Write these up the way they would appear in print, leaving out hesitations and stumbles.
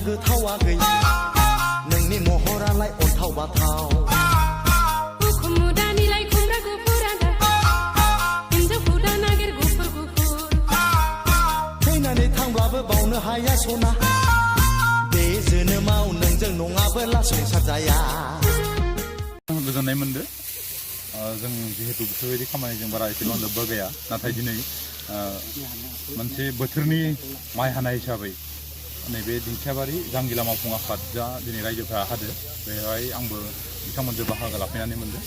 गोथावा गैया नोंनि महरालाय अन्थाव बाथाव उखुमुदानिलाय खुमब्रा गुफुरादा हिन्जावखौ दा नागिर गुफुर गुफुर थैनानै थांब्लाबो बावनो हाया सना बे जोनोमाव नोंजों नङाबोला संसार जाया गोजोननाय मोनदो जों जिहेतु बेफोरबायदि खामानिजों बारा एसेबां लोब्बा गैया नाथाय दिनै मोनसे बोथोरनि माइ हानाय हिसाबै नैबे दिंखियाबारि जांगिला मावफुं आफाद जा दिनै रायजोफोरा हादो बेवहाय आंबो बिथांमोनजों बाहागो लाफैनानै मोनदों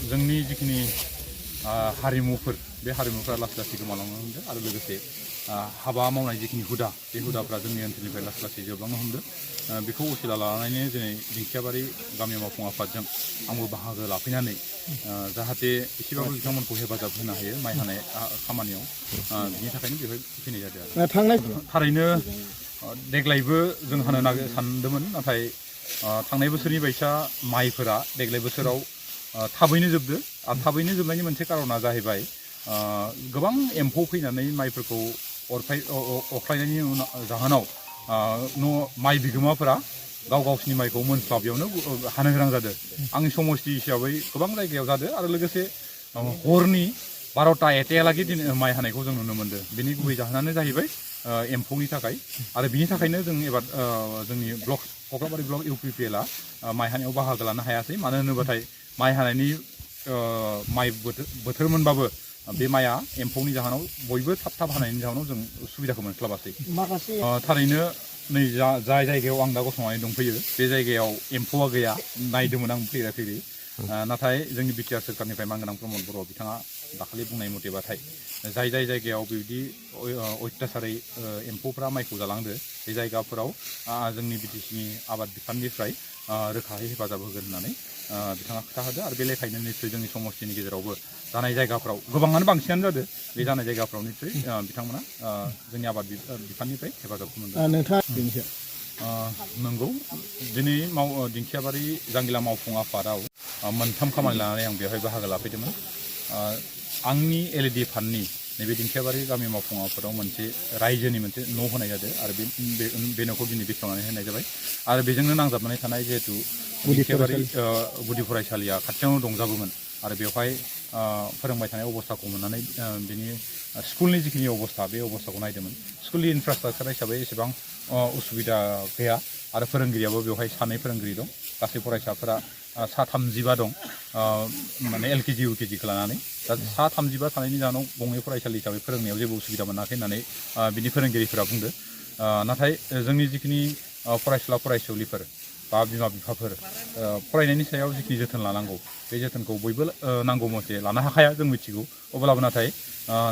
जोंनि जिखिनि हारिमुफोर बे हारिमुफोरा लासै लासै गोमालांनो हमदों आरो लोगोसे हाबा मावनाय जिखिनि हुदा बे हुदाफ्रा जोंनि ओनसोलनिफ्राय लासै लासै जोबलांनो हमदों बेखौ असिला लानानैनो दिनै दिंखियाबारि गामि मावफुं आफादजों आंबो बाहागो लाफैनानै जाहाथे एसेबाबो बिथांमोनखौ हेफाजाब होनो हायो माइ हानाय खामानियाव बिनि थाखायनो बेवहाय फैनाय जादों आरो थारैनो देग्लायबो जों हानो सानदोंमोन नाथाय थांनाय बोसोरनि बायसा माइफोरा देग्लाय बोसोराव थाबैनो जोबदो आरो थाबैनो जोबनायनि मोनसे कारना जाहैबाय गोबां एम्फौ फैनानै माइफोरखौ अरख्लायनायनि जाहोनाव माइ बिगोमाफोरा गाव गावसिनि माइखौ मोनस्लाबियावनो हानो गोनां जादों आंनि समस्ति हिसाबै गोबां जायगायाव जादों आरो लोगोसे हरनि 12टा 1टायालागै दिनै माइ हानायखौ जों नुनो मोनदों बेनि गुबै जाहोनानो जाहैबाय एम्फौनि थाखाय आरो बिनि थाखायनो जों एबार जोंनि ब्लक कक्राबारि ब्लक इउपिपिएलआ माइ हानायाव बाहागो लानो हायासै मानो होनोबाथाय माइ हानायनि माइ बोथोर मोनबाबो बे माइआ एम्फौनि जाहोनाव बयबो थाब थाब हानायनि जाहोनाव जों सुबिदाखौ मोनस्लाबासै थारैनो नै जाय जायगायाव आं दा गसंनानै दंफैयो बे जायगायाव एम्फौआ गैया नायदोंमोन आं फैरै नाथाय जोंनि बिटिआर सोरखारनिफ्राय मानगोनां प्रमद बर' बिथाङा दाखालि बुंनाय मथेबाथाय जाय जायगायाव बिदि अत्याचारै एम्फौफ्रा माइखौ जालांदो बे जायगाफोराव जोंनि बिटिसिनि आबाद बिफाननिफ्राय रोखायै हेफाजाब होगोन होननानै बिथाङा खोथा होदों आरो बे लेखायैनो निस्सय जोंनि समस्तिनि गेजेरावबो जानाय जायगाफ्राव गोबाङानो बांसिनानो जादों बे जानाय जायगाफ्राव निस्सय बिथांमोना जोंनि आबाद बिफाननिफ्राय हेफाजाबखौ मोनगोन नंगौ दिनै दिंखियाबारि जांगिला मावफुं आफादाव मोनथाम खामानि लानानै आं बेवहाय बाहागो लाफैदोंमोन आंनि एलइडि फान्डनि नैबे दिंखियाबारि गामि मावफुं आफादाव मोनसे रायजोनि मोनसे न' होनाय जादों आरो बे न'खौ दिनै बेखेवनानै होनाय जाबाय आरो बेजोंनो नांजाबनानै थानाय जिहेतु दिंखियाबारि गुदि फरायसालिया खाथियावनो दंजाबोमोन आरो बेवहाय फोरोंबाय थानाय अबस्थाखौ मोननानै बिनि स्कुलनि जिखिनि अबस्था बे अबस्थाखौ नायदोंमोन स्कुलनि इनफ्रास्ट्राक्चार हिसाबै एसेबां उसुबिदा गैया आरो फोरोंगिरियाबो बेवहाय 2 फोरोंगिरि दं गासै फरायसाफोरा 35 दं माने एलकेजि इउकेजिखौ लानानै दा 35 थानायनि जाहोनाव गंनै फरायसालि हिसाबै फोरोंनायाव जेबो उसुबिदा मोनाखै होननानै बिनि फोरोंगिरिफोरा बुंदों नाथाय जोंनि जिखिनि फरायसुला फरायसुलिफोर बा बिमा बिफाफोर फरायनायनि सायाव जिखिनि जोथोन लानांगौ बे जोथोनखौ बयबो नांगौ मथे लानो हाखाया जों मिथिगौ अब्लाबो नाथाय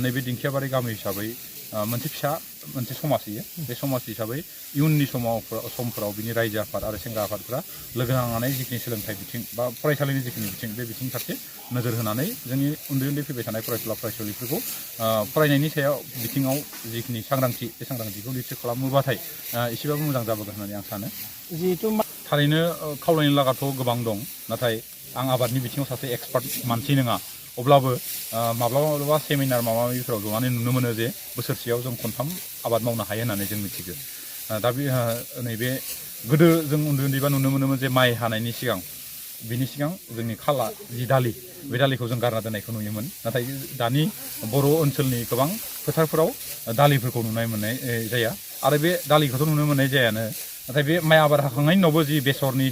नैबे दिंखियाबारि गामि हिसाबै मोनसे समाज होयो बे समाज हिसाबै इयुननि समफोराव बिनि रायजो आफाद आरो सेंग्रा आफादफ्रा लोगो नांनानै जिखिनि सोलोंथाइ बिथिं बा फरायसालिनि जिखिनि बिथिं बे बिथिं फारसे नोजोर होनानै जोंनि उन्दै फैबाय थानाय फरायसुला फरायसुलिफोरखौ फरायनायनि सायाव बिथिङाव जिखिनि सांग्रांथि बे सांग्रांथिखौ निस्सय खालामोबाथाय एसेबाबो मोजां जाबोगोन होननानै आं सानो थारैनो खावलायनो लागाथ' गोबां दं नाथाय आं आबादनि बिथिङाव सासे एक्सपार्ट मानसि नङा अब्लाबो माब्लाबा सेमिनार माबा माबिफोराव जनानै नुनो मोनो जे बोसोरसेयाव जों खनथाम आबाद मावनो हायो होननानै जों मिथिगौ दा बे नैबे गोदो जों उन्दैबा नुनो मोनोमोन जे माइ हानायनि सिगां बिनि सिगां जोंनि खाला जि दालि बे दालिखौ जों गारना दोननायखौ नुयोमोन नाथाय दानि बर' ओनसोलनि गोबां फोथारफोराव दालिफोरखौ नुनो मोननाय जाया आरो बे दालिखौथ' नुनो मोननाय जायानो नाथाय बे माइ आबाद हाखांनायनि उनावबो जि बेसरनि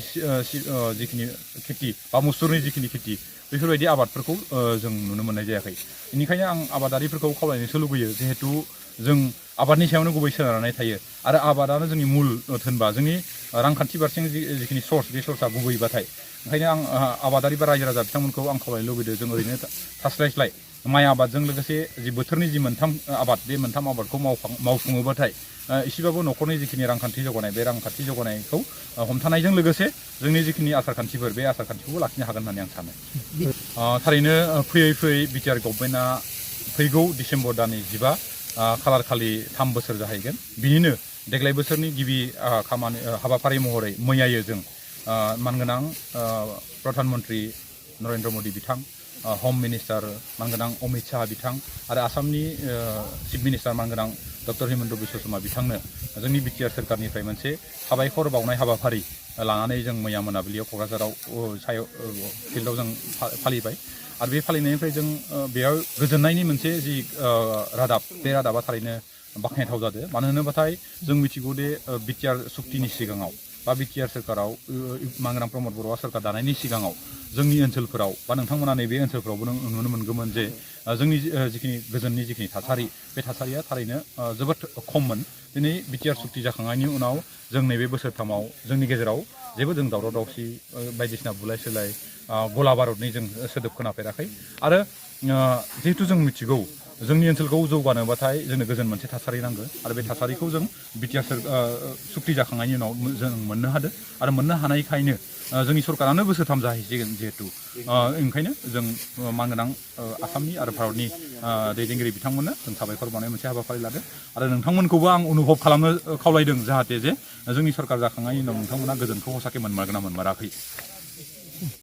जिखिनि खेथि बा मुसुरनि जिखिनि खेथि बेफोरबायदि आबादफोरखौ जों नुनो मोननाय जायाखै बेनिखायनो आं आबादारिफोरखौ खावलायनोसो लुगैयो जिहेतु जों आबादनि सायावनो गुबै सोनारनानै थायो आरो आबादानो जोंनि मुल धोनबा जोंनि रांखान्थि फारसे जिखिनि सर्स बे सर्सआ गुबैबाथाय ओंखायनो आं आबादारि बा रायजो राजा बिथांमोनखौ आं खावलायनो लुगैदों जों ओरैनो थास्लायस्लाय माइ आबादजों लोगोसे जि बोथोरनि जि मोनथाम आबाद बे मोनथाम आबादखौ मावफुङोबाथाय एसेबाबो न'खरनि जिखिनि रांखान्थि जौगानाय बे रांखान्थि जौगानायखौ हमथानायजों लोगोसे जोंनि जिखिनि आसार खान्थिफोर बे आसार खान्थिखौबो लाखिनो हागोन होननानै आं सानो थारैनो फैयै बिटिआर गभर्नमेन्टआ फैगौ डिसेम्बर दाननि 15 खालार खालि 3 बोसोर जाहैगोन बिनिनो देग्लाय बोसोरनि गिबि हाबाफारि महरै मैयायो जों मानगोनां प्रधान मन्त्रि नरेन्द्र मदि बिथां हम मिनिस्टार मानगोनां अमित शाह बिथां आरो आसामनि चिफ मिनिस्टार मानगोनां डक्टर हिमन्त बिश्व शर्मा बिथांनो जोंनि बिटिआर सोरखारनिफ्राय मोनसे साबायखर बावनाय हाबाफारि लानानै जों मैया मोनाबिलियाव क'क्राझाराव सायाव फिल्डआव जों फालिबाय आरो बे फालिनायनिफ्राय जों बेयाव गोजोननायनि मोनसे जि रादाब बे रादाबा थारैनो बाख्नायथाव जादों मानो होनोबाथाय जों मिथिगौ दे बिटिआर सुक्तिनि सिगाङाव बा बिटिआर सोरखाराव मानगोनां प्रमद बर'आ सोरखार दानायनि सिगाङाव जोंनि ओनसोलफोराव बा नोंथांमोना नैबे ओनसोलफोरावबो नुनो मोनगौमोन जे जोंनि जिखिनि गोजोननि जिखिनि थासारि बे थासारिया थारैनो जोबोद खममोन दिनै बिटिआर सुक्ति जाखांनायनि उनाव जों नैबे बोसोरथामाव जोंनि गेजेराव जेबो जों दावराव दावसि बायदिसिना बुलाय सोलाय गला बारुदनि जों सोदोब खोनाफेराखै आरो जिहेतु जों मिथिगौ जोंनि ओनसोलखौ जौगानोबाथाय जोंनो गोजोन मोनसे थासारि नांगौ आरो बे थासारिखौ जों बिटिआर सुक्ति जाखांनायनि उनाव जों मोननो हादों आरो मोननो हानायखायनो जोंनि सरकारानो बोसोरथाम जाहैसिगोन जिहेतु ओंखायनो जों मानगोनां आसामनि आरो भारतनि दैदेनगिरि बिथांमोननो जों साबायखर बावनाय मोनसे हाबाफारि लादों आरो नोंथांमोनखौबो आं अनुभब खालामनो खावलायदों जाहाथे जे जोंनि सरकार जाखांनायनि उनाव नोंथांमोना गोजोनखौ हसाके मोनमारगोन ना मोनमाराखै